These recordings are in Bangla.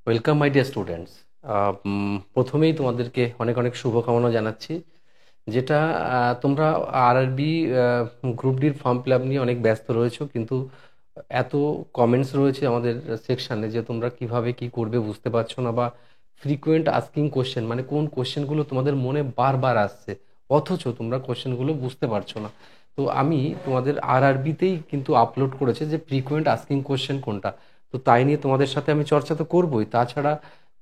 Welcome my dear students. প্রথমেই তোমাদেরকে অনেক অনেক শুভকামনা জানাচ্ছি। যেটা তোমরা আরআরবি গ্রুপ ডির ফর্ম ফিল আপ নিয়ে অনেক ব্যস্ত রয়েছো, কিন্তু এত কমেন্টস রয়েছে আমাদের সেকশানে যে তোমরা কিভাবে কি করবে বুঝতে পারছো না, বা ফ্রিকোয়েন্ট আস্কিং কোশ্চেন মানে কোন কোশ্চেনগুলো তোমাদের মনে বারবার আসছে অথচ তোমরা কোশ্চেনগুলো বুঝতে পারছো না। তো আমি তোমাদের আরআরবিতেই কিন্তু আপলোড করেছে যে ফ্রিকোয়েন্ট আস্কিং কোশ্চেন কোনটা। তো তাই নিয়ে তোমাদের সাথে আমি চর্চা তো করবোই, তাছাড়া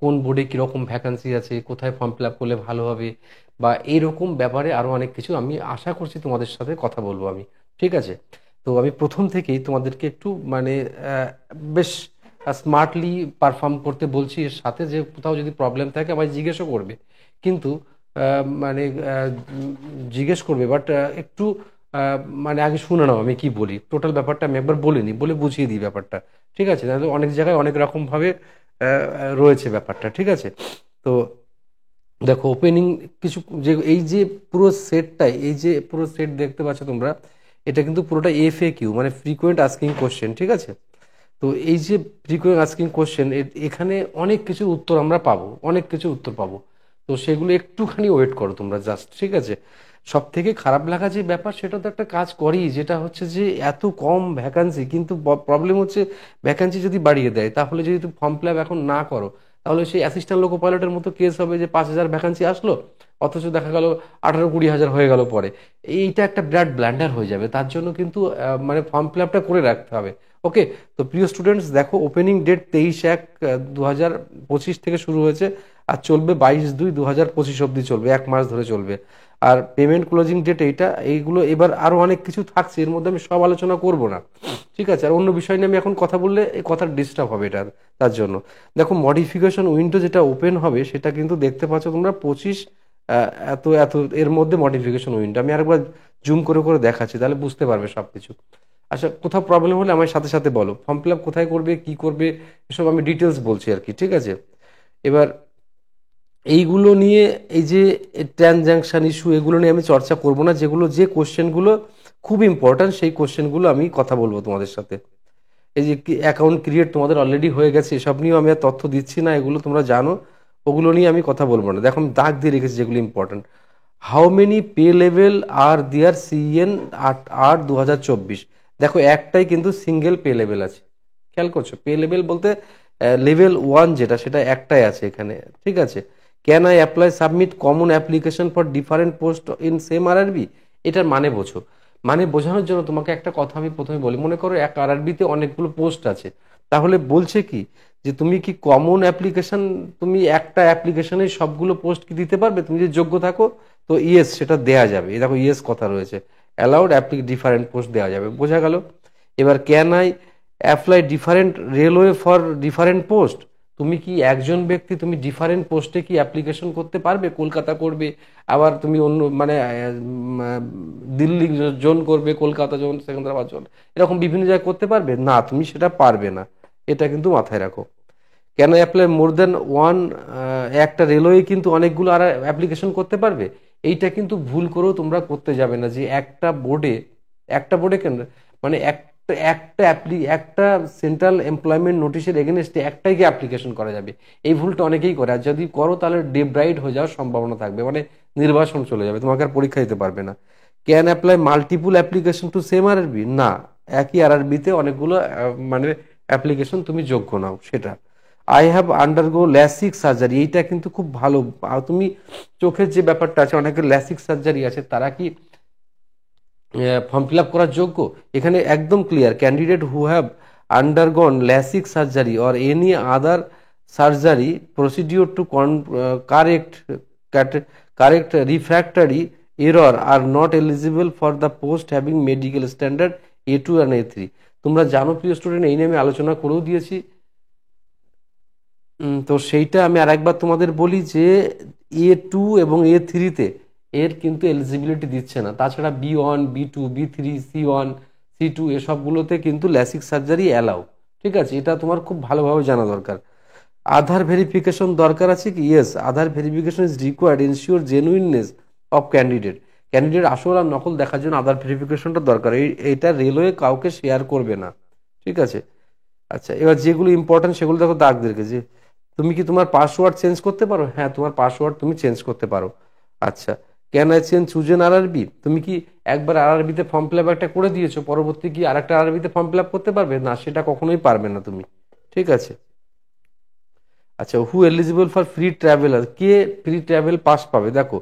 কোন বোর্ডে কীরকম ভ্যাকান্সি আছে, কোথায় ফর্ম ফিল আপ করলে ভালো হবে, বা এইরকম ব্যাপারে আরও অনেক কিছু আমি আশা করছি তোমাদের সাথে কথা বলবো আমি। ঠিক আছে? তো আমি প্রথম থেকেই তোমাদেরকে একটু মানে বেশ স্মার্টলি পারফর্ম করতে বলছি, এর সাথে যে কোথাও যদি প্রবলেম থাকে আমায় জিজ্ঞেসও করবে, কিন্তু মানে জিজ্ঞেস করবে, বাট একটু মানে আগে শুনে নাও আমি কি বলি। টোটাল ব্যাপারটা আমি একবার বলে নিই, বলে বুঝিয়ে দিই ব্যাপারটা। ঠিক আছে? তাহলে অনেক জায়গায় অনেক রকমভাবে রয়েছে ব্যাপারটা। ঠিক আছে? তো দেখো, ওপেনিং কিছু যে এই যে পুরো সেটটাই, এই যে পুরো সেট দেখতে পাচ্ছ তোমরা, এটা কিন্তু পুরোটা FAQ মানে ফ্রিকোয়েন্ট আস্কিং কোশ্চেন। ঠিক আছে? তো এই যে ফ্রিকোয়েন্ট আস্কিং কোশ্চেন, এখানে অনেক কিছুর উত্তর আমরা পাবো, অনেক কিছুর উত্তর পাবো। তো সেগুলো একটুখানি ওয়েট করো তোমরা জাস্ট। ঠিক আছে? সব থেকে খারাপ লাগা যে ব্যাপার, সেটা তো একটা কাজ করি, যেটা হচ্ছে যে এত কম ভ্যাকান্সি, কিন্তু প্রবলেম হচ্ছে ভ্যাকান্সি যদি বাড়িয়ে দেয়, তাহলে যদি তুমি ফর্ম ফিল আপ এখন না করো, তাহলে সেই অ্যাসিস্ট্যান্ট লোকো পাইলটের মতো কেস হবে যে 5,000 ভ্যাকান্সি আসলো, অথচ দেখা গেল 18-20 হাজার হয়ে গেল পরে। এইটা একটা বিরাট ব্ল্যান্ডার হয়ে যাবে। তার জন্য কিন্তু মানে ফর্ম ফিল আপটা করে রাখতে হবে। ওকে? তো প্রিয় স্টুডেন্টস, দেখো, ওপেনিং ডেট 23/1/2025 থেকে শুরু হয়েছে, আর চলবে 22/2/2025 অবধি চলবে, 1 মাস ধরে চলবে। আর পেমেন্ট ক্লোজিং ডেট এইগুলো এবার আরও অনেক কিছু থাকছে, এর মধ্যে আমি সব আলোচনা করব না। ঠিক আছে? আর অন্য বিষয় নিয়ে আমি এখন কথা বললে এই কথার ডিস্টার্ব হবে এটার, তার জন্য দেখো, মডিফিকেশন উইন্ডো যেটা ওপেন হবে সেটা কিন্তু দেখতে পাচ্ছ তোমরা 25 এত এত এর মধ্যে মডিফিকেশন উইন্ডো। আমি আরেকবার জুম করে করে দেখাচ্ছি, তাহলে বুঝতে পারবে সব কিছু। আচ্ছা, কোথাও প্রবলেম হলে আমার সাথে সাথে বলো। ফর্ম ফিল আপ কোথায় করবে, কি করবে, এসব আমি ডিটেলস বলছি আর কি। ঠিক আছে? এবার এইগুলো নিয়ে, এই যে ট্রানজ্যাকশন ইস্যু, এগুলো নিয়ে আমি চর্চা করব না। যে কোশ্চেনগুলো খুব ইম্পর্ট্যান্ট, সেই কোশ্চেনগুলো আমি কথা বলবো তোমাদের সাথে। এই যে অ্যাকাউন্ট ক্রিয়েট তোমাদের অলরেডি হয়ে গেছে, এসব নিয়েও আমি আর তথ্য দিচ্ছি না, এগুলো তোমরা জানো। ওগুলো নিয়ে আমি কথা বলবো না। দেখো, আমি দাগ দিয়ে রেখেছি যেগুলো important. How many pay level are there CN 8/8/2024। দেখো, একটাই কিন্তু সিঙ্গেল পে লেভেল আছে। খেয়াল করছো? পে লেভেল বলতে লেভেল 1 যেটা, সেটা একটাই আছে এখানে। ঠিক আছে? Can I apply submit common application for different post in same RRB? এটার মানে বোঝো। মানে বোঝানোর জন্য তোমাকে একটা কথা আমি প্রথমে বলি। মনে করো এক আরআরবিতে অনেকগুলো পোস্ট আছে, তাহলে বলছে কি যে তুমি কি কমন অ্যাপ্লিকেশন, তুমি একটা অ্যাপ্লিকেশনে সবগুলো পোস্ট কি দিতে পারবে? তুমি যদি যোগ্য থাকো তো ইয়েস, সেটা দেয়া যাবে। এই দেখো, ইয়েস কথা রয়েছে, অ্যালাউড ডিফারেন্ট পোস্ট দেওয়া যাবে। বোঝা গেল? এবার can I apply different railway for different post? তুমি কি একজন ব্যক্তি, তুমি ডিফারেন্ট পোস্টে কি অ্যাপ্লিকেশন করতে পারবে? কলকাতা করবে, আবার তুমি অন্য মানে দিল্লি জোন করবে, কলকাতা জোন, সেকেন্দ্রাবাদ জোন, এরকম বিভিন্ন জায়গায় করতে পারবে না? তুমি সেটা পারবে না। এটা কিন্তু মাথায় রাখো। কেন অ্যাপ্লাই মোর দেন ওয়ান? একটা রেলওয়ে কিন্তু অনেকগুলো আর অ্যাপ্লিকেশন করতে পারবে। এইটা কিন্তু ভুল করেও তোমরা করতে যাবে না যে একটা বোর্ডে কেন, মানে একটা সেন্ট্রাল এমপ্লয়মেন্ট নোটিশের এগেনস্টে একটাই কি অ্যাপ্লিকেশন করা যাবে? এই ভুলটা অনেকেই করে, আর যদি করো তাহলে ডেব্রাইড হয়ে যাওয়ার সম্ভাবনা থাকবে, মানে নির্বাসন চলে যাবে, তোমাকে আর পরীক্ষা দিতে পারবে না। Can apply multiple application to same RRB? না, একই আরআরবিতে অনেকগুলো মানে অ্যাপ্লিকেশন তুমি যোগ্য নাও সেটা। I have undergo LASIK surgery, এইটা কিন্তু খুব ভালো। তুমি চোখের যে ব্যাপারটা আছে, অনেকের ল্যাসিক সার্জারি আছে, তারা কি ফর্ম ফিল আপ করার যোগ্য? এখানে একদম clear, candidate who have undergone LASIK surgery or any other surgery procedure to correct correct refractory error are not eligible for the post having medical standard A2 and A3। তোমরা জানো প্রিয় স্টুডেন্ট, এই নিয়ে আমি আলোচনা করেও দিয়েছি। তো সেইটা আমি আরেকবার তোমাদের বলি যে A2 এবং A3-তে এর কিন্তু এলিজিবিলিটি দিচ্ছে না। তাছাড়া B1, B2, B3, C1, C2 এসবগুলোতে কিন্তু ল্যাসিক সার্জারি অ্যালাউ। ঠিক আছে? এটা তোমার খুব ভালোভাবে জানা দরকার। আধার ভেরিফিকেশন দরকার আছে কি? Yes, Aadhaar verification is required ensure genuineness of candidate আসল আর নকল দেখার জন্য আধার ভেরিফিকেশনটা দরকার। এইটা রেলওয়ে কাউকে শেয়ার করবে না। ঠিক আছে? আচ্ছা, এবার যেগুলো ইম্পর্টেন্ট সেগুলো দেখো দাগ রেখেছি। তুমি কি তোমার পাসওয়ার্ড চেঞ্জ করতে পারো? হ্যাঁ, তোমার পাসওয়ার্ড তুমি চেঞ্জ করতে পারো। আচ্ছা, can I change choose N RRB? তুমি কি একবার আরআরবিতে ফর্ম ফিল আপ একটা করে দিয়েছো, পরবর্তী কি আরেকটা আরআরবিতে ফর্ম ফিল আপ করতে পারবে না? সেটা কখনোই পারবে না তুমি। ঠিক আছে। আচ্ছা, who eligible for free traveller? কে ফ্রি ট্রাভেল পাস পাবে? দেখো,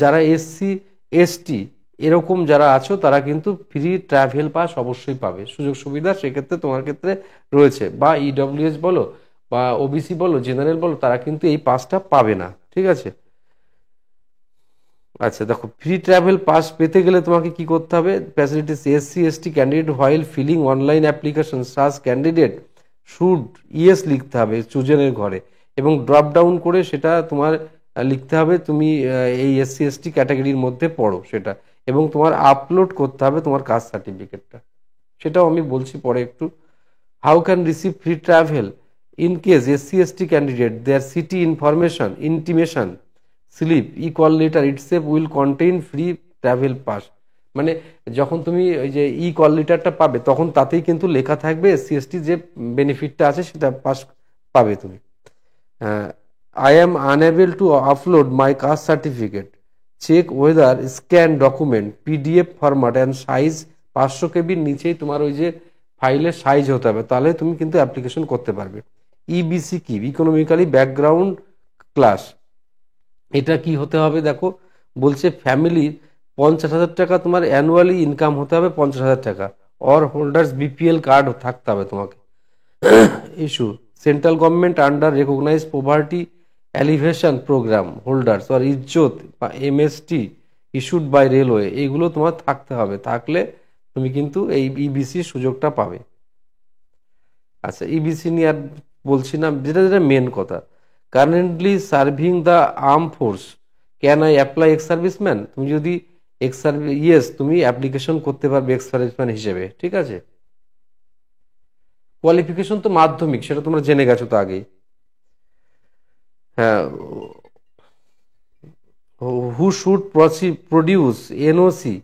যারা এসসি এসটি এরকম যারা আছো তারা কিন্তু ফ্রি ট্রাভেল পাস অবশ্যই পাবে, সুযোগ সুবিধা সেক্ষেত্রে তোমার ক্ষেত্রে রয়েছে। বা ইডব্লিউএস বলো বা ওবিসি বলো, জেনারেল বলো, তারা কিন্তু এই পাসটা পাবে না। ঠিক আছে। আচ্ছা দেখো, ফ্রি ট্রাভেল পাস পেতে গেলে তোমাকে কি করতে হবে? Facilities: SC ST candidate while filling online application such candidate should yes লিখতে হবে চুজেনের ঘরে, এবং ড্রপ ডাউন করে সেটা তোমার লিখতে হবে তুমি এই এসসি এসটি ক্যাটাগরির মধ্যে পড়ো সেটা, এবং তোমার আপলোড করতে হবে তোমার কাস্ট সার্টিফিকেটটা। সেটাও আমি বলছি পরে একটু। How can receive free travel? In case SC ST candidate their city information intimation slip call letter itself will contain free travel pass. মানে যখন তুমি ওই যে কল লেটারটা পাবে তখন তাতেই কিন্তু লেখা থাকবে এসসি এসটি যে বেনিফিটটা আছে সেটা পাস পাবে তুমি। I am unable to upload my caste certificate, check whether scan document PDF format and size 500 কেবির নিচেই তোমার ওই যে ফাইলের সাইজ হতে হবে, তাহলে তুমি কিন্তু অ্যাপ্লিকেশন করতে পারবে। ইবিসি কি? Economically background class. এটা কি হতে হবে? দেখো, বলছে ফ্যামিলি 50,000 টাকা তোমার অ্যানুয়ালি ইনকাম হতে হবে, 50,000 টাকা, অর হোল্ডার্স বিপিএল কার্ড থাকতে হবে তোমাকে। Issue: central government under recognise poverty alleviation programme holders or ইজ্জত বা এমএসটি ইস্যুড বাই রেলওয়ে। এইগুলো তোমার থাকতে হবে, থাকলে তুমি কিন্তু এই ইবিসি সুযোগটা পাবে। আচ্ছা, ইবিসি নিয়ে আর বলছি না, যেটা যেটা মেন কথা, currently serving the arm force can I apply ex serviceman? তুমি যদি এক্স সার্ভিস, ইয়েস, তুমি অ্যাপ্লিকেশন করতে পারবে এক্স সার্ভিসম্যান হিসেবে। ঠিক আছে। কোয়ালিফিকেশন তো মাধ্যমিক, সেটা তোমরা জেনে গেছো তো আগেই। হ্যাঁ, হু should produce NOC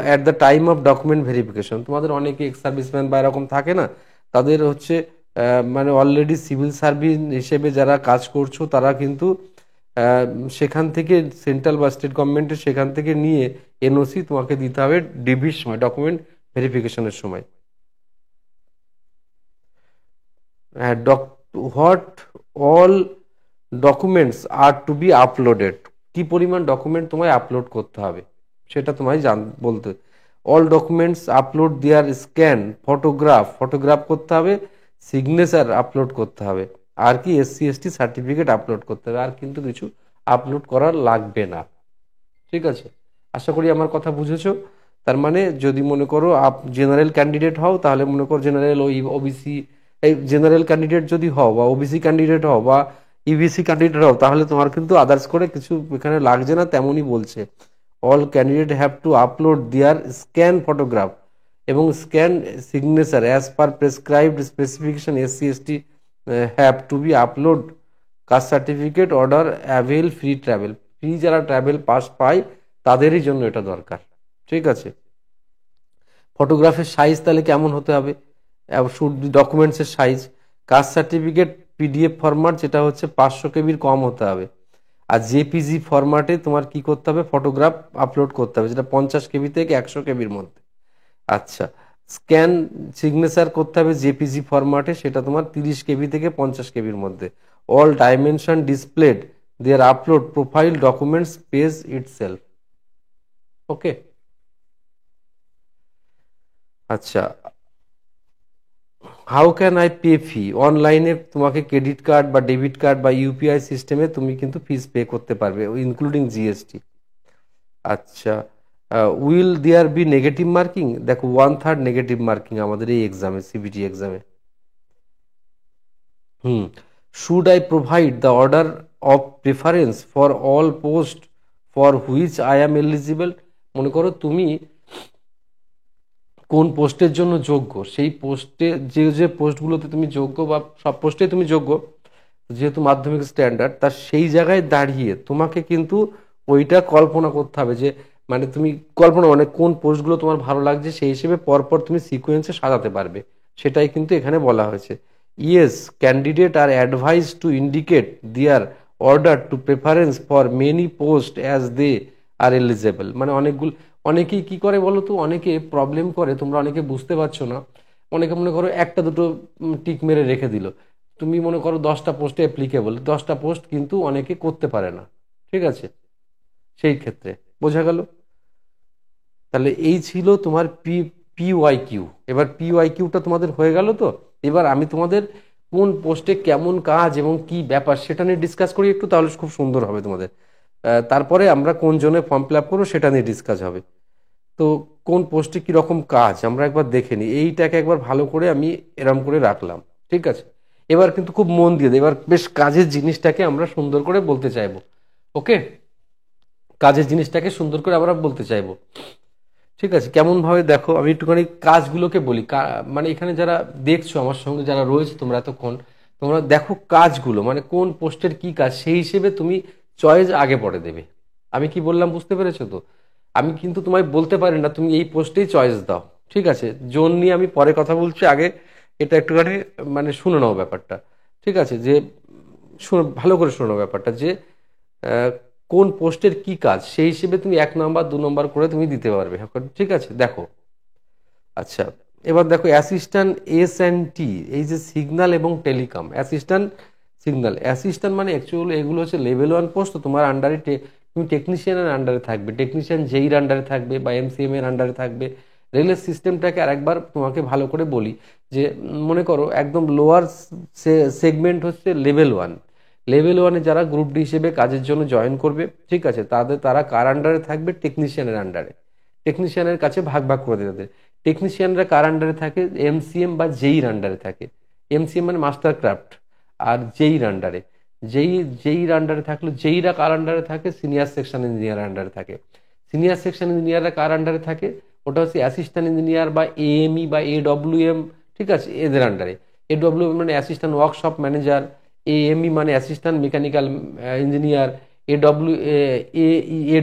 at the time of document verification? তোমাদের অনেকে এক্স সার্ভিসম্যান বা এরকম থাকে না, তাদের হচ্ছে মানে অলরেডি সিভিল সার্ভিস হিসেবে যারা কাজ করছো তারা কিন্তু আহ, সেখান থেকে সেন্ট্রাল বা স্টেট গভর্নমেন্টের সেখান থেকে নিয়ে এনওসি তোমাকে দিতে হবে ডিবির সময়, ডকুমেন্ট ভেরিফিকেশনের সময়। What all documents are to be uploaded? কি পরিমাণ ডকুমেন্ট তোমায় আপলোড করতে হবে সেটা তোমায় বলতে। All documents upload their scan photograph করতে হবে, সিগনেচার আপলোড করতে হবে, আর কি এসসি এসটি সার্টিফিকেট আপলোড করতে হবে, আর কিন্তু কিছু আপলোড করার লাগবে না। ঠিক আছে, আশা করি আমার কথা বুঝেছো। তার মানে যদি মনে করো জেনারেল ক্যান্ডিডেট হও, তাহলে মনে করো জেনারেল ওবিসি, এই জেনারেল ক্যান্ডিডেট যদি হও বা ওবিসি ক্যান্ডিডেট হও বা ইবিসি ক্যান্ডিডেট হও, তাহলে তোমার কিন্তু আদার্স করে কিছু এখানে লাগছে না, তেমনই বলছে। All candidate have to upload their scan photograph এবং scan signature as per prescribed specification. SC ST have to be upload caste certificate order avail free travel. Free যারা ট্রাভেল পাস পায় তাদেরই জন্য এটা দরকার। ঠিক আছে। ফটোগ্রাফের সাইজ তাহলে কেমন হতে হবে? শুড বি ডকুমেন্টসের size, caste certificate PDF format যেটা হচ্ছে 500 কেবির কম হতে হবে, আর জেপিজি ফরম্যাটে তোমার কি করতে হবে? ফটোগ্রাফ আপলোড করতে হবে, যেটা 50 কেবি থেকে 100 কেবির মধ্যে। আচ্ছা, স্ক্যান সিগনেচার করতে হবে জেপিজি ফরম্যাটে, সেটা তোমার 30 কেবি থেকে 50 কেবির মধ্যে। All dimension displayed there upload profile documents page itself. Okay. আচ্ছা, how can I pay fee? অনলাইনে তোমাকে ক্রেডিট কার্ড বা ডেবিট কার্ড বা ইউপিআই সিস্টেমে তুমি কিন্তু ফিস পে করতে পারবে, ইনক্লুডিং জিএসটি। আচ্ছা, will there be negative marking? দেখো, 1/3 নেগেটিভ মার্কিং আমাদের এই এক্সামে, সিবিটি এক্সামে। Hmm. Should I provide the order of preference for all post for which I am eligible? মনে করো তুমি কোন পোস্টের জন্য যোগ্য, সেই পোস্টে যে যে পোস্টগুলোতে তুমি যোগ্য বা সব পোস্টে তুমি যোগ্য, যেহেতু মাধ্যমিক স্ট্যান্ডার্ড, তার সেই জায়গায় দাঁড়িয়ে তোমাকে কিন্তু ওইটা কল্পনা করতে হবে যে, মানে তুমি কল্পনা মানে কোন পোস্টগুলো তোমার ভালো লাগছে সেই হিসেবে পরপর তুমি সিকোয়েন্সে সাজাতে পারবে, সেটাই কিন্তু এখানে বলা হয়েছে। Yes, candidate are advised to indicate their order to preference for many posts as they are eligible. মানে অনেকেই কি করে বলো তো, অনেকে প্রবলেম করে, তোমরা অনেকে বুঝতে পারছো না। অনেকে মনে করো একটা দুটো টিক মেরে রেখে দিল। তুমি মনে করো 10টা পোস্টে অ্যাপ্লিকেবল, 10টা পোস্ট কিন্তু অনেকে করতে পারে না, ঠিক আছে? সেই ক্ষেত্রে বোঝা গেল। তাহলে এই ছিল তোমার পিওয়াই কিউ। এবার পিওয়াই কিউটা তোমাদের হয়ে গেল তো। এবার আমি তোমাদের কোন পোস্টে কেমন কাজ এবং কি ব্যাপার সেটা নিয়ে ডিসকাস করি একটু, তাহলে খুব সুন্দর হবে তোমাদের। তারপরে আমরা কোন জনে ফর্ম ফিল আপ করবো সেটা নিয়ে ডিসকাস হবে। তো কোন পোস্টে কীরকম কাজ আমরা একবার দেখে নিই। এইটাকে একবার ভালো করে আমি এরম করে রাখলাম, ঠিক আছে? এবার কিন্তু খুব মন দিয়ে দেয়, এবার বেশ কাজের জিনিসটাকে আমরা সুন্দর করে বলতে চাইবো। ওকে, কাজের জিনিসটাকে সুন্দর করে আমরা বলতে চাইবো, ঠিক আছে? কেমন ভাবে দেখো, আমি একটুখানি কাজগুলোকে বলি। মানে এখানে যারা দেখছো আমার সঙ্গে যারা রয়েছে তোমরা এতক্ষণ, তোমরা দেখো কাজগুলো মানে কোন পোস্টের কি কাজ, সেই হিসেবে তুমি চয়েস আগে পরে দেবে। আমি কি বললাম বুঝতে পেরেছো তো? আমি কিন্তু তোমায় বলতে পারি না তুমি এই পোস্টেই চয়েস দাও, ঠিক আছে? জোন নিয়ে আমি পরে কথা বলছি, আগে এটা একটুখানি মানে শুনে নাও ব্যাপারটা, ঠিক আছে? যে ভালো করে শোনো ব্যাপারটা, যে আহ, কোন পোস্টের কি কাজ সেই হিসেবে তুমি 1 নম্বর 2 নম্বর করে তুমি দিতে পারবে, ঠিক আছে? দেখো, আচ্ছা, এবার দেখো অ্যাসিস্ট্যান্ট S&T, এই যে সিগন্যাল এবং টেলিকম অ্যাসিস্ট্যান্ট, সিগন্যাল অ্যাসিস্ট্যান্ট মানে অ্যাকচুয়ালি এগুলো হচ্ছে লেভেল 1 পোস্ট। তো তোমার আন্ডারে তুমি টেকনিশিয়ানের আন্ডারে থাকবে, টেকনিশিয়ান যেইর আন্ডারে থাকবে বা MCM এর আন্ডারে থাকবে। রেলের সিস্টেমটাকে আরেকবার তোমাকে ভালো করে বলি, যে মনে করো একদম লোয়ার সেগমেন্ট হচ্ছে লেভেল 1। লেভেল 1-এ যারা গ্রুপ ডি হিসেবে কাজের জন্য জয়েন করবে, ঠিক আছে, তারা কার আন্ডারে থাকবে? টেকনিশিয়ানের আন্ডারে। টেকনিশিয়ানের কাছে ভাগ ভাগ করে দিতে। টেকনিশিয়ানরা কার আন্ডারে থাকে? MCM বা জেইর আন্ডারে থাকে। MCM মানে মাস্টার ক্রাফট, আর জেইর আন্ডারে, জেইর আন্ডারে থাকলো। জেইরা কার আন্ডারে থাকে? সিনিয়র সেকশন ইঞ্জিনিয়ার আন্ডারে থাকে। সিনিয়র সেকশন ইঞ্জিনিয়াররা কার আন্ডারে থাকে? ওটা হচ্ছে অ্যাসিস্ট্যান্ট ইঞ্জিনিয়ার বা AME বা AWM, ঠিক আছে, এদের আন্ডারে। AWM মানে অ্যাসিস্ট্যান্ট ওয়ার্কশপ ম্যানেজার, AME মানে অ্যাসিস্ট্যান্ট মেকানিক্যাল ইঞ্জিনিয়ার, AEE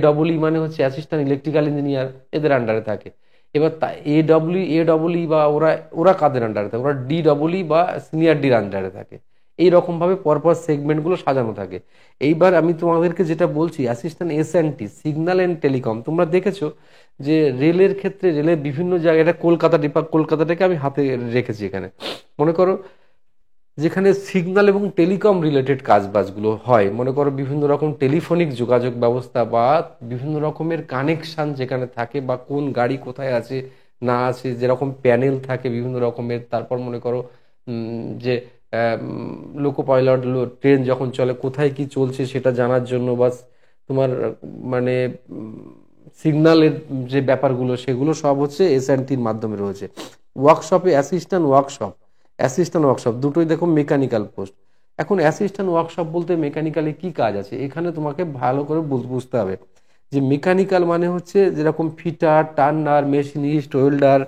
মানে হচ্ছে অ্যাসিস্ট্যান্ট ইলেকট্রিক্যাল ইঞ্জিনিয়ার, এদের আন্ডারে থাকে। এবার AEE বা ওরা ওরা কাদের আন্ডারে থাকে? ওরা DEE বা সিনিয়র ডির আন্ডারে থাকে। এই রকম ভাবে পরপর সেগমেন্টগুলো সাজানো থাকে। এইবার আমি তোমাদেরকে যেটা বলছি, assistant S&T, signal and telecom, তোমরা দেখেছো যে রেলের ক্ষেত্রে, রেলের বিভিন্ন জায়গায়, এটা কলকাতাটাকে আমি হাতে রেখেছি এখানে। মনে করো যেখানে সিগন্যাল এবং টেলিকম রিলেটেড কাজবাজগুলো হয়, মনে করো বিভিন্ন রকম টেলিফোনিক যোগাযোগ ব্যবস্থা বা বিভিন্ন রকমের কানেকশন যেখানে থাকে, বা কোন গাড়ি কোথায় আছে না আছে, যেরকম প্যানেল থাকে বিভিন্ন রকমের। তারপর মনে করো যে লোকো পাইলট ট্রেন যখন চলে কোথায় কি চলছে সেটা জানার জন্য, বা তোমার মানে সিগন্যালের যে ব্যাপারগুলো সেগুলো সব হচ্ছে S&Tর মাধ্যমে রয়েছে। ওয়ার্কশপে অ্যাসিস্ট্যান্ট ওয়ার্কশপ দুটোই দেখো মেকানিক্যাল পোস্ট। এখন অ্যাসিস্ট্যান্ট ওয়ার্কশপ বলতে মেকানিক্যালে কি কাজ আছে এখানে তোমাকে ভালো করে বুঝতে হবে। যে মেকানিক্যাল মানে হচ্ছে যেরকম fitter, turner, machinist, welder,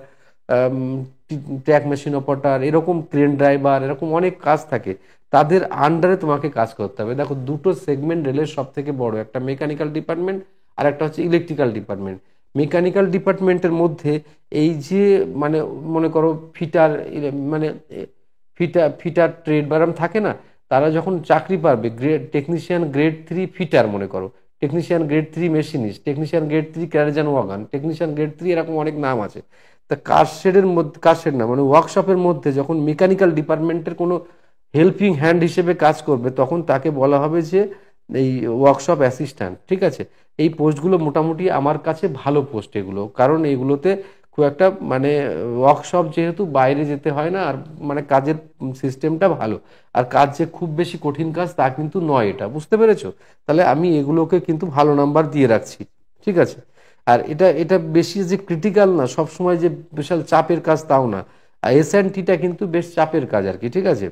track machine operator, এরকম ক্রেন ড্রাইভার, এরকম অনেক কাজ থাকে, তাদের আন্ডারে তোমাকে কাজ করতে হবে। দেখো দুটো সেগমেন্ট রেলের সব থেকে বড়, একটা মেকানিক্যাল ডিপার্টমেন্ট আর একটা হচ্ছে ইলেকট্রিক্যাল ডিপার্টমেন্ট। মেকানিক্যাল ডিপার্টমেন্টের মধ্যে এই যে মানে মনে করো ফিটার, মানে ফিটার ট্রেড বারাম থাকে না, তারা যখন চাকরি পাবে, টেকনিশিয়ান গ্রেড 3 ফিটার মনে করো, technician grade 3 machinist, technician grade 3 carriage and wagon, technician grade 3, এরকম অনেক নাম আছে। তা কার শেড না মানে ওয়ার্কশপের মধ্যে যখন মেকানিক্যাল ডিপার্টমেন্টের কোনো হেল্পিং হ্যান্ড হিসেবে কাজ করবে, তখন তাকে বলা হবে যে এই ওয়ার্কশপ অ্যাসিস্ট্যান্ট, ঠিক আছে? এই পোস্টগুলো মোটামুটি আমার কাছে ভালো পোস্ট এগুলো, কারণ এগুলোতে খুব একটা মানে ওয়ার্কশপ যেহেতু বাইরে যেতে হয় না, আর মানে কাজের সিস্টেমটা ভালো। আর কাজ যে খুব বেশি কঠিন কাজ তা কিন্তু নয়, এটা বুঝতে পেরেছো? তাহলে আমি এগুলোকে কিন্তু ভালো নাম্বার দিয়ে রাখছি, ঠিক আছে? আর এটা এটা বেশি যে ক্রিটিক্যাল না, সব সময় যে বিশাল চাপের কাজ তাও না। আর S&Tটা কিন্তু বেশ চাপের কাজ আর কি, ঠিক আছে?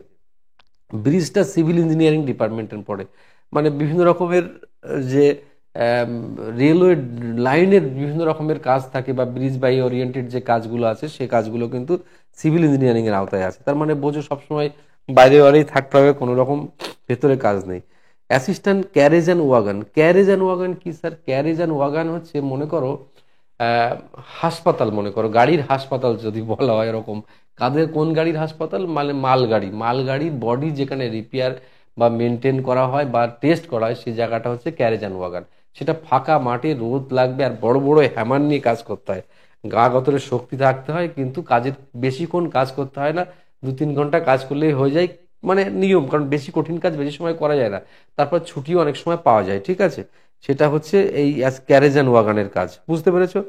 ব্রিজটা সিভিল ইঞ্জিনিয়ারিং ডিপার্টমেন্টের পড়ে। মানে বিভিন্ন রকমের যে রেলওয়ে লাইনের বিভিন্ন রকমের কাজ থাকে, বা ব্রিজ বাই ওরিয়েন্টেড যে কাজগুলো আছে সে কাজগুলো কিন্তু সিভিল ইঞ্জিনিয়ারিং এর আওতায় আছে। তার মানে বোঝো সবসময় বাইরে বাইরেই থাকতে হবে, কোনো রকম ভেতরে কাজ নেই। অ্যাসিস্ট্যান্ট ক্যারেজ অ্যান্ড ওয়াগন কি স্যার? ক্যারেজ অ্যান্ড ওয়াগন হচ্ছে মনে করো আহ, হাসপাতাল, মনে করো গাড়ির হাসপাতাল যদি বলা হয় এরকম কাদের কোন গাড়ির হাসপাতাল? মানে মালগাড়ি, মালগাড়ির বডি যেখানে রিপেয়ার বা মেনটেন করা হয় বা টেস্ট করা হয় সেই জায়গাটা হচ্ছে ক্যারেজ অ্যান্ড ওয়াগন। সেটা ফাঁকা মাঠে, রোদ লাগবে আর বড় বড় হ্যামার নিয়ে কাজ করতে হয়, গা গতরে শক্তি থাকতে হয়, কিন্তু কাজের বেশিক্ষণ কাজ করতে হয় না, 2-3 ঘন্টা কাজ করলেই হয়ে যায়। মানে নিয়ম, কারণ বেশি কঠিন কাজ বেশি সময় করা যায় না। তারপর ছুটিও অনেক সময় পাওয়া যায়, ঠিক আছে। সেটা হচ্ছে এই ক্যারেজ অ্যান্ড ওয়াগনের কাজ, বুঝতে পেরেছো?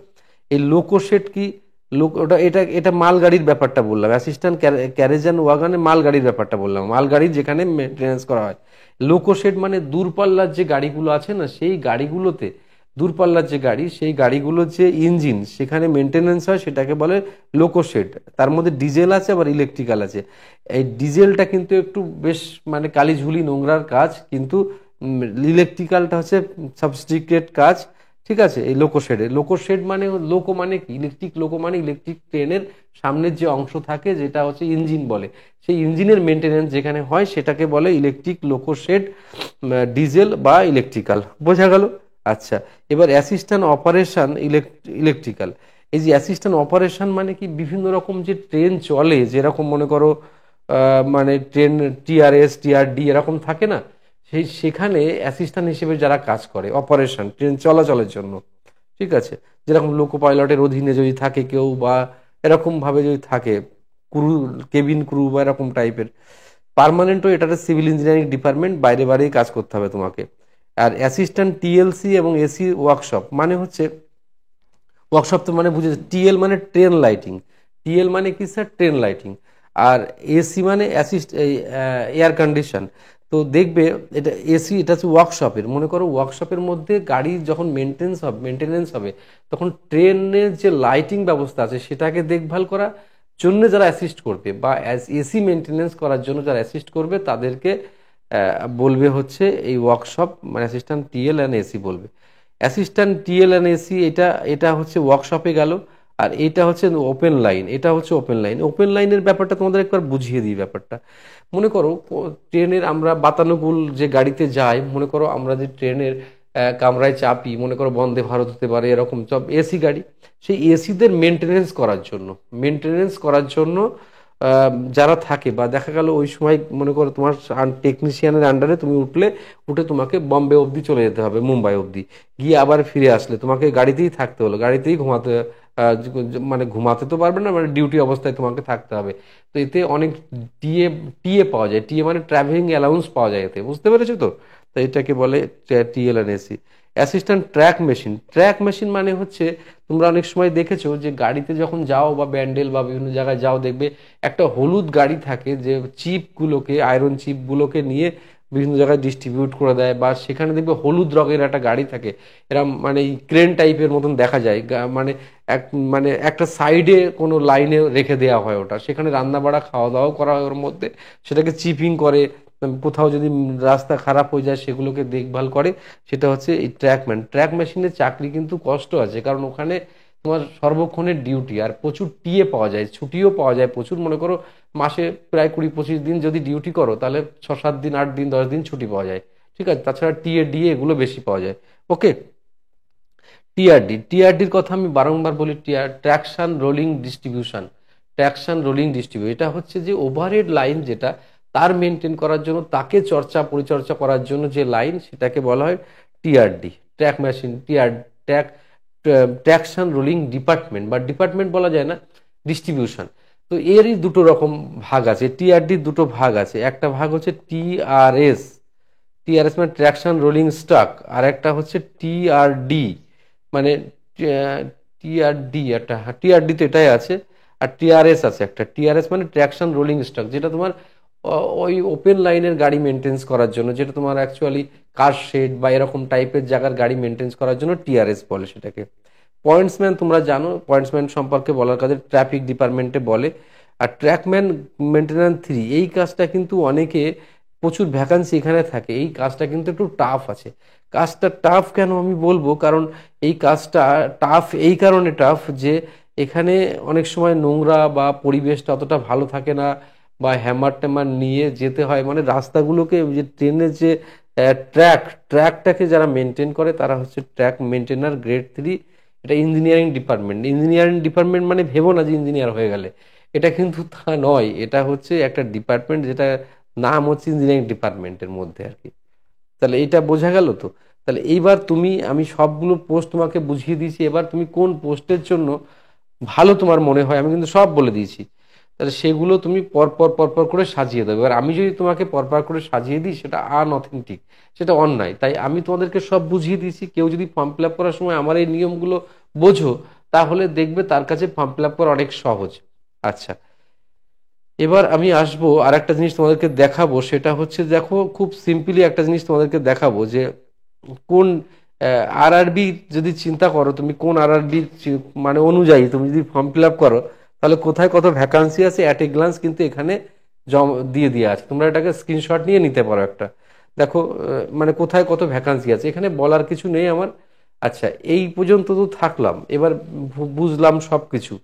এই লোকোশেড কি? লোক ওটা এটা এটা মালগাড়ির ব্যাপারটা বললাম, অ্যাসিস্ট্যান্ট ক্যারেজ অ্যান্ড ওয়াগনে মালগাড়ির ব্যাপারটা বললাম, মালগাড়ির যেখানে মেনটেন্যান্স করা হয়। লোকোশেড মানে দূরপাল্লার যে গাড়িগুলো আছে না, সেই গাড়িগুলোতে, দূরপাল্লার যে গাড়ি, সেই গাড়িগুলোর যে ইঞ্জিন সেখানে মেনটেন্যান্স হয়, সেটাকে বলে লোকোশেড। তার মধ্যে ডিজেল আছে আবার ইলেকট্রিক্যাল আছে। এই ডিজেলটা কিন্তু একটু বেশ মানে কালিঝুলি নোংরার কাজ, কিন্তু ইলেকট্রিক্যালটা হচ্ছে সাবস্টিকেট কাজ, ঠিক আছে। এই লোকোশেডে, লোকোশেড মানে লোকো মানে কি? ইলেকট্রিক লোকো মানে ইলেকট্রিক ট্রেনের সামনের যে অংশ থাকে যেটা হচ্ছে ইঞ্জিন বলে, সেই ইঞ্জিনের মেনটেনেন্স যেখানে হয় সেটাকে বলে ইলেকট্রিক লোকোশেড, ডিজেল বা ইলেকট্রিক্যাল। বোঝা গেল? আচ্ছা, এবার অ্যাসিস্ট্যান্ট অপারেশন ইলেকট্রিক্যাল। এই যে অ্যাসিস্ট্যান্ট অপারেশন মানে কি? বিভিন্ন রকম যে ট্রেন চলে, যেরকম মনে করো মানে ট্রেন টিআরএস টিআরডি এরকম থাকে না, সেখানে অ্যাসিস্ট্যান্ট হিসেবে যারা কাজ করে অপারেশন ট্রেন চলাচলের জন্য, ঠিক আছে। যেরকম লোকো পাইলটের অধীনে যদি থাকে কেউ, বা এরকম ভাবে যদি থাকে ক্রু, কেবিন ক্রু বা এরকম টাইপের, পার্মানেন্টও এটা সিভিল ইঞ্জিনিয়ারিং ডিপার্টমেন্ট, বাইরে বাইরেই কাজ করতে হবে তোমাকে। আর অ্যাসিস্ট্যান্ট টিএলসি এবং এসি ওয়ার্কশপ মানে হচ্ছে, ওয়ার্কশপ তো মানে বুঝেছে, টিএল মানে ট্রেন লাইটিং, টিএল মানে কি স্যার? Train lighting. আর এসি মানে অ্যাসিস্ট এয়ার কন্ডিশন। তো দেখবে এটা এসি, এটা হচ্ছে ওয়ার্কশপের, মনে করো ওয়ার্কশপের মধ্যে গাড়ি যখন মেনটেনেন্স হবে তখন ট্রেনের যে লাইটিং ব্যবস্থা আছে সেটাকে দেখভাল করা জন্য যারা অ্যাসিস্ট করবে, বা এসি মেনটেনেন্স করার জন্য যারা অ্যাসিস্ট করবে তাদেরকে বলবে হচ্ছে এই ওয়ার্কশপ, মানে অ্যাসিস্ট্যান্ট টিএল অ্যান্ড এসি বলবে। অ্যাসিস্ট্যান্ট টিএল অ্যান্ড এসি, এটা এটা হচ্ছে ওয়ার্কশপে গেল। আর এটা হচ্ছে ওপেন লাইন, এটা হচ্ছে ওপেন লাইন। ওপেন লাইনের ব্যাপারটা তোমাদের একবার বুঝিয়ে দিই ব্যাপারটা। মনে করো ট্রেনের আমরা বাতানুকূল যে গাড়িতে যাই, মনে করো আমরা যে ট্রেনের কামরায় চাপি, মনে করো বন্দে ভারত হতে পারে, এরকম সব এসি গাড়ি, সেই এসিদের মেনটেনেন্স করার জন্য যারা থাকে, বা দেখা গেল ওই সময় মনে করো তোমার টেকনিশিয়ানের আন্ডারে তুমি উঠে তোমাকে বম্বে অবধি চলে যেতে হবে, মুম্বাই অবধি, গিয়ে আবার ফিরে আসলে তোমাকে গাড়িতেই থাকতে হলো, গাড়িতেই ঘুমাতে, মানে ঘুমাতে তো পারবে না, মানে ডিউটি অবস্থায় তোমাকে থাকতে হবে। তো এতে অনেক টিএ টিএ পাওয়া যায়, টিএ মানে ট্রাভেলিং অ্যালাউন্স পাওয়া যায় এতে, বুঝতে পেরেছো তো? তো এটাকে বলে টিএলএনএসি। অ্যাসিস্ট্যান্ট ট্র্যাক মেশিন মানে হচ্ছে, তোমরা অনেক সময় দেখেছো যে গাড়িতে যখন যাও বা ব্যান্ডেল বা বিভিন্ন জায়গায় যাও, দেখবে একটা হলুদ গাড়ি থাকে যে চিপগুলোকে, আয়রন চিপগুলোকে নিয়ে বিভিন্ন জায়গায় ডিস্ট্রিবিউট করে দেয়, বা সেখানে দেখবে হলুদ রঙের একটা গাড়ি থাকে, এরম মানে ক্রেন টাইপের মতন দেখা যায়, মানে এক মানে একটা সাইডে কোনো লাইনে রেখে দেওয়া হয় ওটা, সেখানে রান্না বাড়া খাওয়া দাওয়াও করা হয় ওর মধ্যে, সেটাকে চিপিং করে, কোথাও যদি রাস্তা খারাপ হয়ে যায় সেগুলোকে দেখভাল করে। সেটা হচ্ছে এই ট্র্যাক মেশিনের চাকরি কিন্তু কষ্ট আছে, কারণ ওখানে তোমার সর্বক্ষণের ডিউটি, আর প্রচুর টিএ পাওয়া যায়, ছুটিও পাওয়া যায় প্রচুর। মনে করো মাসে প্রায় 20-25 দিন যদি ডিউটি করো, তাহলে 6-7 দিন 8 দিন 10 দিন ছুটি পাওয়া যায়, ঠিক আছে। তাছাড়া টিএ ডিএ এগুলো বেশি পাওয়া যায়। ওকে, টিআরডির কথা আমি বারংবার বলি, ট্র্যাকশন রোলিং ডিস্ট্রিবিউশন, এটা হচ্ছে যে ওভারহেড লাইন যেটা, তার মেনটেন করার জন্য, তাকে পরিচর্যা করার জন্য যে লাইন, সেটাকে বলা হয় TRD, track machine, track traction rolling department, বা ডিপার্টমেন্ট বলা যায় না, ডিস্ট্রিবিউশন। তো এরই দুটো রকম ভাগ আছে, টিআরডির দুটো ভাগ আছে, একটা ভাগ হচ্ছে টিআরএস, টিআরএস মানে ট্র্যাকশন রোলিং স্টক, আর একটা হচ্ছে টিআরডি, মানে টিআরডি, একটা টিআরডি তো এটাই আছে। আর টিআরএস আছে একটা, টিআরএস মানে ট্র্যাকশন রোলিং স্টক, যেটা তোমার ওই ওপেন লাইনের গাড়ি মেনটেন্স করার জন্য, যেটা তোমার অ্যাকচুয়ালি কার শেড বা এরকম টাইপের জায়গার গাড়ি মেনটেন্স করার জন্য টিআরএস বলে সেটাকে। পয়েন্টসম্যান তোমরা জানো, পয়েন্টসম্যান সম্পর্কে বলার কাজে ট্রাফিক ডিপার্টমেন্টে বলে। আর ট্র্যাকম্যান মেনটেন্যান্স 3, এই কাজটা কিন্তু অনেকে, প্রচুর ভ্যাকান্সি এখানে থাকে, এই কাজটা কিন্তু একটু টাফ আছে। কাজটা টাফ কেন আমি বলবো, কারণ এই কাজটা টাফ এই কারণে টাফ যে এখানে অনেক সময় নোংরা বা পরিবেশটা অতটা ভালো থাকে না, বা হ্যামার ট্যামার নিয়ে যেতে হয়, মানে রাস্তাগুলোকে, যে ট্রেনের যে ট্র্যাকটাকে যারা মেনটেন করে তারা হচ্ছে ট্র্যাক মেনটেনার গ্রেড 3। এটা ইঞ্জিনিয়ারিং ডিপার্টমেন্ট মানে ভেবো না যে ইঞ্জিনিয়ার হয়ে গেলে, এটা কিন্তু তা নয়, এটা হচ্ছে একটা ডিপার্টমেন্ট, যেটা নাম হচ্ছে ইঞ্জিনিয়ারিং ডিপার্টমেন্টের মধ্যে আর কি। তাহলে এটা বোঝা গেল তো। তাহলে এইবার তুমি, আমি সবগুলো পোস্ট তোমাকে বুঝিয়ে দিয়েছি, এবার তুমি কোন পোস্টের জন্য ভালো তোমার মনে হয় আমি কিন্তু সব বলে দিয়েছি। তাহলে সেগুলো তুমি পরপর পরপর করে সাজিয়ে দেবে। এবার আমি যদি তোমাকে পরপর করে সাজিয়ে দিই সেটা আনঅথেন্টিক, সেটা অন্যায়। তাই আমি তোমাদেরকে সব বুঝিয়ে দিয়েছি। কেউ যদি ফর্ম ফিল আপ করার সময় আমার এই নিয়মগুলো বোঝো, তাহলে দেখবে তার কাছে ফর্ম ফিল আপ করা অনেক সহজ। আচ্ছা, এবার আমি আসবো আর একটা জিনিস তোমাদেরকে দেখাবো, সেটা হচ্ছে দেখো খুব সিম্পলি একটা জিনিস তোমাদেরকে দেখাবো যে কোন আরআরবি যদি চিন্তা করো তুমি, কোন আরআরবি মানে অনুযায়ী তুমি যদি ফর্ম ফিল আপ করো, তাহলে কোথায় কত ভ্যাকান্সি আছে অ্যাট এ গ্লান্স কিন্তু এখানে দিয়ে দিয়ে আছে। তোমরা এটাকে স্ক্রিনশট নিয়ে নিতে পারো একটা। দেখো মানে কোথায় কত ভ্যাকান্সি আছে, এখানে বলার কিছু নেই আমার। আচ্ছা, এই পর্যন্ত তো থাকলাম। এবার বুঝলাম সব কিছু,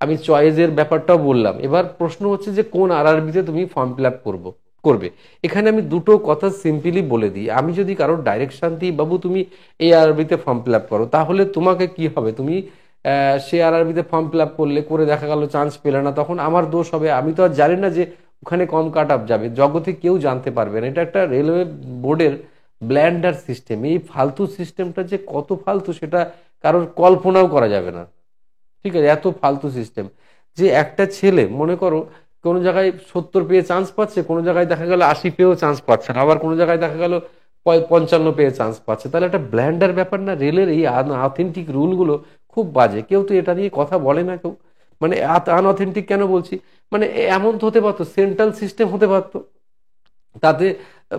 আমি চয়েসের ব্যাপারটাও বললাম। এবার প্রশ্ন হচ্ছে যে কোন আরআরবিতে তুমি ফর্ম ফিল আপ করবে। এখানে আমি দুটো কথা সিম্পলি বলে দিই। আমি যদি কারোর ডাইরেকশন দিই, বাবু তুমি এই আরআরবিতে ফর্ম ফিল আপ করো, তাহলে তোমাকে কি হবে, তুমি সে আরআরবিতে ফর্ম ফিল আপ করলে, করে দেখা গেল চান্স পেলে না, তখন আমার দোষ হবে। আমি তো আর জানি না যে ওখানে কম কাট আপ যাবে, জগতে কেউ জানতে পারবে না। এটা একটা রেলওয়ে বোর্ডের ব্ল্যান্ডার সিস্টেম। এই ফালতু সিস্টেমটা যে কত ফালতু সেটা কারোর কল্পনাও করা যাবে না। ঠিক আছে, এত ফালতু সিস্টেম যে একটা ছেলে মনে করো কোনো জায়গায় 70 পেয়ে চান্স পাচ্ছে, কোনো জায়গায় দেখা গেল 80 পেয়েও চান্স পাচ্ছে না, আবার কোনো জায়গায় দেখা গেল 55 পেয়ে চান্স পাচ্ছে। তাহলে একটা ব্ল্যান্ডার ব্যাপার না? রেলের এই অথেন্টিক রুলগুলো খুব বাজে, কেউ তো এটা নিয়ে কথা বলে না কেউ। মানে আনঅথেন্টিক কেন বলছি, মানে এমন তো হতে পারতো সেন্ট্রাল সিস্টেম হতে পারতো, তাতে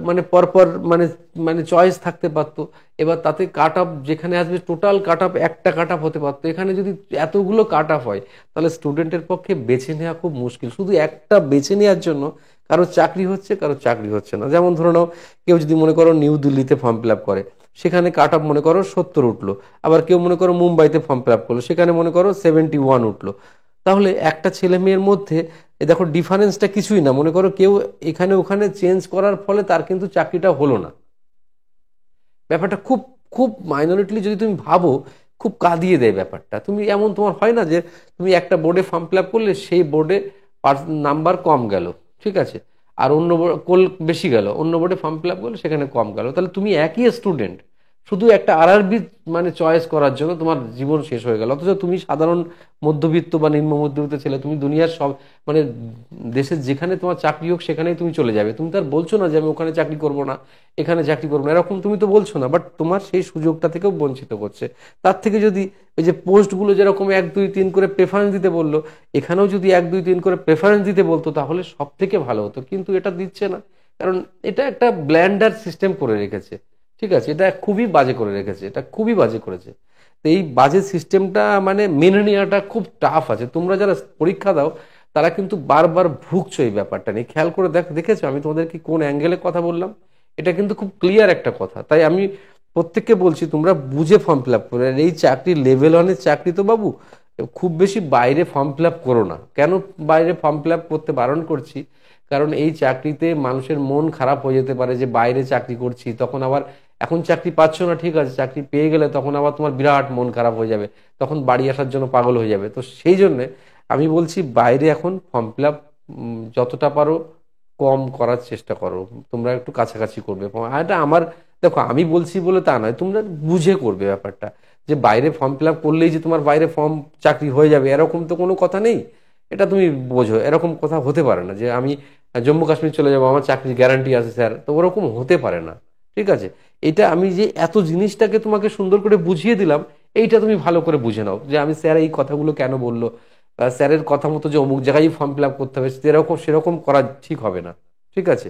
মানে পরপর মানে মানে চয়েস থাকতে পারতো। এবার তাতে কাট অফ যেখানে আসবে টোটাল কাট অফ একটা কাট অফ হতে পারতো। এখানে যদি এতগুলো কাট অফ হয়, তাহলে স্টুডেন্টের পক্ষে বেছে নেওয়া খুব মুশকিল। শুধু একটা বেছে নেওয়ার জন্য কারো চাকরি হচ্ছে, কারো চাকরি হচ্ছে না। যেমন ধরে নাও, কেউ যদি মনে করো নিউ দিল্লিতে ফর্ম ফিল আপ করে, সেখানে কাট অফ মনে করো 70 উঠলো। আবার কেউ মনে করো মুম্বাইতে ফর্ম ফিল আপ করলো, সেখানে মনে করো 71 উঠলো। তাহলে একটা ছেলে মেয়ের মধ্যে দেখো ডিফারেন্সটা কিছুই না। মনে করো কেউ এখানে ওখানে চেঞ্জ করার ফলে তার কিন্তু চাকরিটা হলো না। ব্যাপারটা খুব খুব মাইনরিটিলি যদি তুমি ভাবো, খুব কাঁদিয়ে দেয় ব্যাপারটা। তুমি এমন তোমার হয় না যে তুমি একটা বোর্ডে ফর্ম ফিল আপ করলে, সেই বোর্ডে নাম্বার কম গেল, ঠিক আছে, আর অন্য কোল বেশি গেল, অন্য বোর্ডে ফর্ম ফিল আপ করলে সেখানে কম গেল। তাহলে তুমি একই স্টুডেন্ট, শুধু একটা আরআরবি মানে চয়েস করার জন্য তোমার জীবন শেষ হয়ে গেল। অথচ তুমি সাধারণ মধ্যবিত্ত বা নিম্ন মধ্যবিত্ত ছেলে, তুমি দুনিয়ার সব মানে দেশের যেখানে তোমার চাকরি হোক সেখানেই তুমি চলে যাবে। তুমি তো আর বলছো না যে আমি ওখানে চাকরি করব না, এখানে চাকরি করবো না, এরকম তুমি তো বলছো না। বাট তোমার সেই সুযোগটা থেকেও বঞ্চিত করছে। তার থেকে যদি ওই যে পোস্টগুলো যেরকম 1 2 3 করে প্রেফারেন্স দিতে বললো, এখানেও যদি 1 2 3 করে প্রেফারেন্স দিতে বলতো, তাহলে সব থেকে ভালো হতো। কিন্তু এটা দিচ্ছে না, কারণ এটা একটা ব্ল্যান্ডার সিস্টেম করে রেখেছে। ঠিক আছে, এটা খুবই বাজে করে রেখেছে, এটা খুবই বাজে করেছে। তো এই বাজে সিস্টেমটা মানে মেনে নেওয়াটা খুব টাফ আছে। তোমরা যারা পরীক্ষা দাও তারা কিন্তু বারবার ভুগছো এই ব্যাপারটা নিয়ে। খেয়াল করে দেখেছো আমি তোমাদেরকে কোন অ্যাঙ্গেলে কথা বললাম? এটা কিন্তু খুব ক্লিয়ার একটা কথা। তাই আমি প্রত্যেককে বলছি তোমরা বুঝে ফর্ম ফিল আপ করো। আর এই চাকরি লেভেল 1-এর চাকরি তো বাবু, খুব বেশি বাইরে ফর্ম ফিল আপ করো না। কেন বাইরে ফর্ম ফিল আপ করতে বারণ করছি? কারণ এই চাকরিতে মানুষের মন খারাপ হয়ে যেতে পারে যে বাইরে চাকরি করছি, তখন আবার এখন চাকরি পাচ্ছ না, ঠিক আছে, চাকরি পেয়ে গেলে তখন আবার তোমার বিরাট মন খারাপ হয়ে যাবে, তখন বাড়ি আসার জন্য পাগল হয়ে যাবে। তো সেই জন্যে আমি বলছি বাইরে এখন ফর্ম ফিল আপ যতটা পারো কম করার চেষ্টা করো। তোমরা একটু কাছাকাছি করবে। আর এটা আমার, দেখো আমি বলছি বলে তা নয়, তোমরা বুঝে করবে ব্যাপারটা। যে বাইরে ফর্ম ফিল আপ করলেই যে তোমার বাইরে ফর্ম চাকরি হয়ে যাবে এরকম তো কোনো কথা নেই। এটা তুমি বোঝো, এরকম কথা হতে পারে না যে আমি জম্মু কাশ্মীর চলে যাবো আমার চাকরির গ্যারান্টি আছে স্যার, তো ওরকম হতে পারে না। ঠিক আছে, এটা আমি যে এত জিনিসটাকে তোমাকে সুন্দর করে বুঝিয়ে দিলাম, এইটা তুমি ভালো করে বুঝে নাও যে আমি স্যার এই কথাগুলো কেন বললো। স্যারের কথা মতো যে অমুক জায়গায় ফর্ম ফিল আপ করতে হবে সেরকম সেরকম করা ঠিক হবে না। ঠিক আছে,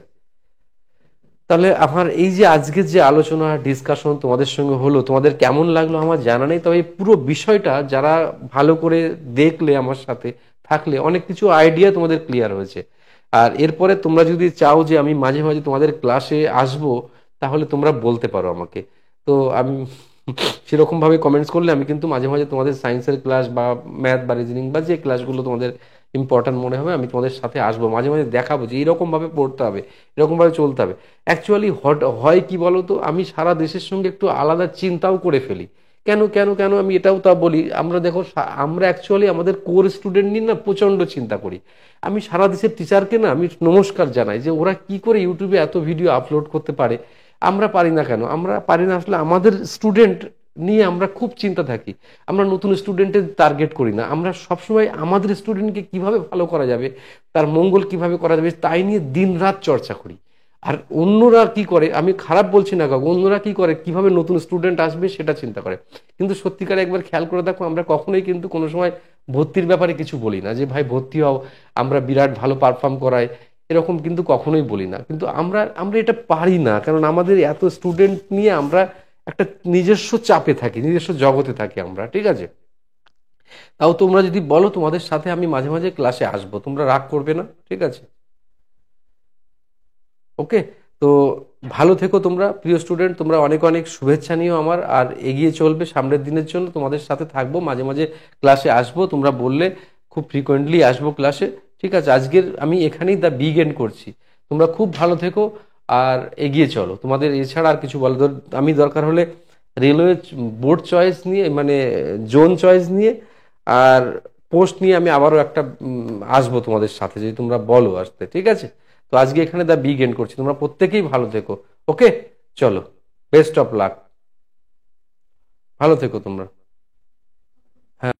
তাহলে আমার এই যে আজকের যে আলোচনা ডিসকাশন তোমাদের সঙ্গে হলো, তোমাদের কেমন লাগলো আমার জানা নেই। তবে এই পুরো বিষয়টা যারা ভালো করে দেখলে, আমার সাথে থাকলে, অনেক কিছু আইডিয়া তোমাদের ক্লিয়ার হয়েছে। আর এরপরে তোমরা যদি চাও যে আমি মাঝে মাঝে তোমাদের ক্লাসে আসবো, তাহলে তোমরা বলতে পারো আমাকে। তো আমি সেরকম ভাবে কমেন্টস করলে আমি কিন্তু মাঝে মাঝে তোমাদের সায়েন্সের ক্লাস বা ম্যাথ বা রিজনিং বা যে ক্লাসগুলো তোমাদের ইম্পর্টেন্ট মনে হবে, আমি তোমাদের সাথে আসবো, মাঝে মাঝে দেখাবো যে এইরকম ভাবে পড়তে হবে, এরকম ভাবে চলতে হবে। অ্যাকচুয়ালি হয় কি বলো তো, আমি সারা দেশের সঙ্গে একটু আলাদা চিন্তাও করে ফেলি। কেন কেন কেন আমি এটাও তা বলি, আমরা দেখো আমরা অ্যাকচুয়ালি আমাদের কোর স্টুডেন্ট নিয়ে না প্রচন্ড চিন্তা করি। আমি সারা দেশের টিচারকে না আমি নমস্কার জানাই যে ওরা কি করে ইউটিউবে এত ভিডিও আপলোড করতে পারে। আমরা পারি না কেন? আমরা পারি না আসলে আমাদের স্টুডেন্ট নিয়ে আমরা খুব চিন্তা থাকি। আমরা নতুন স্টুডেন্টের টার্গেট করি না, আমরা সবসময় আমাদের স্টুডেন্টকে কিভাবে ভালো করা যাবে, তার মঙ্গল কিভাবে করা যাবে তাই নিয়ে দিন রাত চর্চা করি। আর অন্যরা কি করে, আমি খারাপ বলছি না কাকু, অন্যরা কি করে কিভাবে নতুন স্টুডেন্ট আসবে সেটা চিন্তা করে। কিন্তু সত্যিকারে একবার খেয়াল করে দেখো, আমরা কখনোই কিন্তু কোনো সময় ভর্তির ব্যাপারে কিছু বলি না যে ভাই ভর্তি হও, আমরা বিরাট ভালো পারফর্ম করাই, এরকম কিন্তু কখনোই বলি না। কিন্তু আমরা আমরা এটা পারি না, কারণ আমাদের এত স্টুডেন্ট নিয়ে আমরা একটা নিজস্ব চাপে থাকি, নিজস্ব জগতে থাকি আমরা, ঠিক আছে। তাও তোমরা যদি বলো তোমাদের সাথে আমি মাঝে মাঝে ক্লাসে আসবো, তোমরা রাগ করবে না, ঠিক আছে। ওকে। তো ভালো থেকো তোমরা প্রিয় স্টুডেন্ট, তোমরা অনেক অনেক শুভেচ্ছা নিও আমার, আর এগিয়ে চলবে সামনের দিনের জন্য, তোমাদের সাথে থাকবো, মাঝে মাঝে ক্লাসে আসবো, তোমরা বললে খুব ফ্রিকোয়েন্টলি আসবো ক্লাসে, ঠিক আছে। আজকের আমি এখানেই দা বিগ এন্ড করছি। তোমরা খুব ভালো থেকো আর এগিয়ে চলো, তোমাদের এছাড়া আর কিছু বলো আমি দরকার হলে রেলওয়ে বোর্ড চয়েস নিয়ে, মানে জোন চয়েস নিয়ে আর পোস্ট নিয়ে আমি আবারও একটা আসবো তোমাদের সাথে, যদি তোমরা বলো আসতে, ঠিক আছে। তো আজকে এখানে দা বিগ এন্ড করছি, তোমরা প্রত্যেকেই ভালো থেকো। ওকে, চলো, বেস্ট অফ লাক, ভালো থেকো তোমরা।